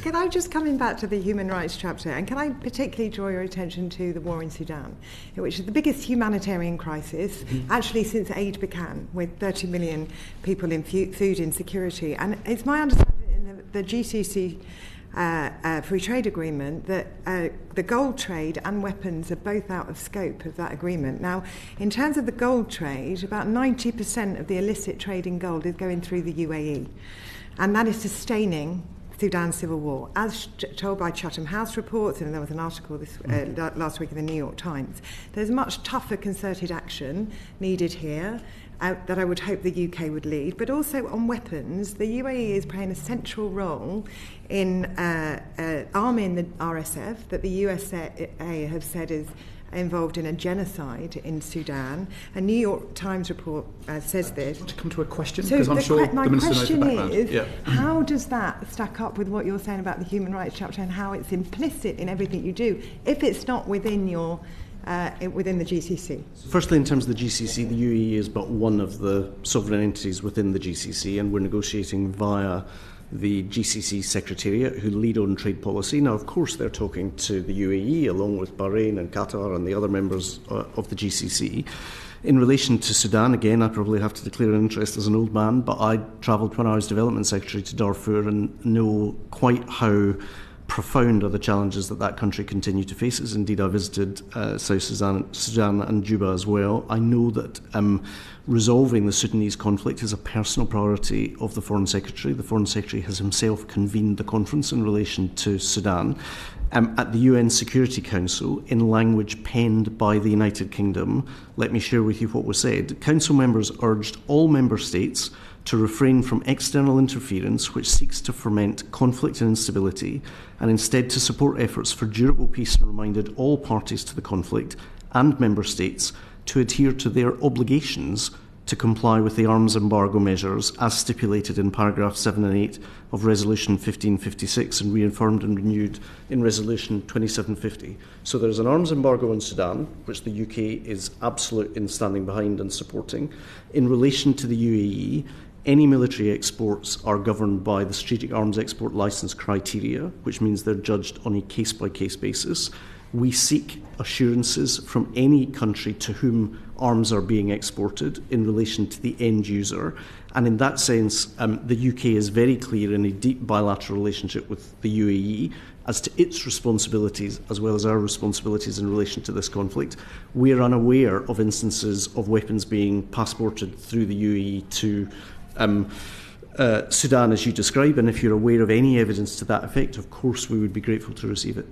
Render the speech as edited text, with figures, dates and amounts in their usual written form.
Can I just come in back to the human rights chapter, and can I particularly draw your attention to the war in Sudan, which is the biggest humanitarian crisis actually since aid began, with 30 million people in food insecurity. And it's my understanding in the GCC free trade agreement that the gold trade and weapons are both out of scope of that agreement. Now, in terms of the gold trade, about 90% of the illicit trade in gold is going through the UAE, and that is sustaining Sudan's civil war, as told by Chatham House reports, and there was an article last week in the New York Times. There's much tougher concerted action needed here that I would hope the UK would lead, but also on weapons. The UAE is playing a central role in arming the RSF that the USA have said is involved in a genocide in Sudan. A New York Times report says this. To come to a question, because I'm sure the Minister knows the background. My question is, how does that stack up with what you're saying about the human rights chapter and how it's implicit in everything you do, if it's not within your within the GCC? Firstly, in terms of the GCC, the UAE is but one of the sovereign entities within the GCC, and we're negotiating via the GCC Secretariat, who lead on trade policy. Now, of course, they're talking to the UAE, along with Bahrain and Qatar and the other members of the GCC. In relation to Sudan, again, I probably have to declare an interest as an old man, but I travelled when I was Development Secretary to Darfur and know quite how profound are the challenges that country continue to face. Indeed, I visited South Sudan and Juba as well. I know that resolving the Sudanese conflict is a personal priority of the Foreign Secretary. The Foreign Secretary has himself convened the conference in relation to Sudan. At the UN Security Council, in language penned by the United Kingdom, let me share with you what was said. Council members urged all member states to refrain from external interference which seeks to foment conflict and instability, and instead to support efforts for durable peace, and reminded all parties to the conflict and member states to adhere to their obligations to comply with the arms embargo measures as stipulated in paragraph 7 and 8 of Resolution 1556 and reaffirmed and renewed in Resolution 2750. So there is an arms embargo in Sudan, which the UK is absolute in standing behind and supporting. In relation to the UAE, any military exports are governed by the Strategic Arms Export Licence criteria, which means they're judged on a case-by-case basis. We seek assurances from any country to whom arms are being exported in relation to the end user. And in that sense, the UK is very clear in a deep bilateral relationship with the UAE as to its responsibilities as well as our responsibilities in relation to this conflict. We are unaware of instances of weapons being passported through the UAE to Sudan, as you describe, and if you're aware of any evidence to that effect, of course we would be grateful to receive it.